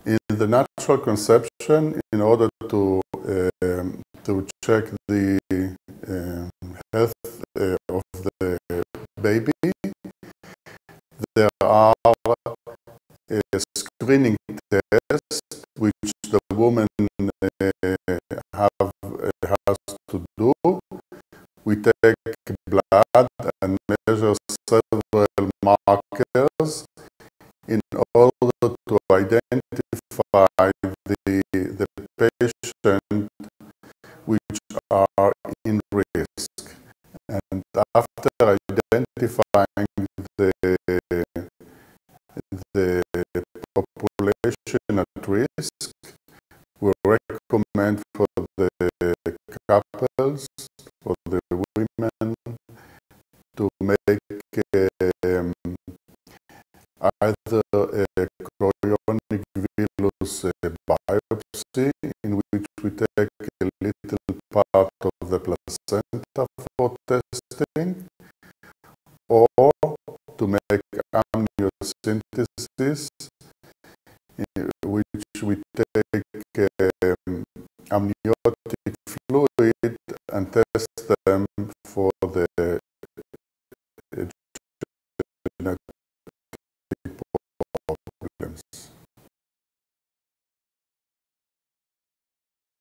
In the natural conception, in order to check the health of the baby, there are screening tests which the woman has to do. We take blood and measure several markers in order to identify the patient which are in risk. And after identifying the population at risk, we recommend for the couples, for the women, to make either a chorionic villus biopsy, in which we take a little part of the placenta for testing, or to make amniocentesis, in which we take amniotic fluid and test them for the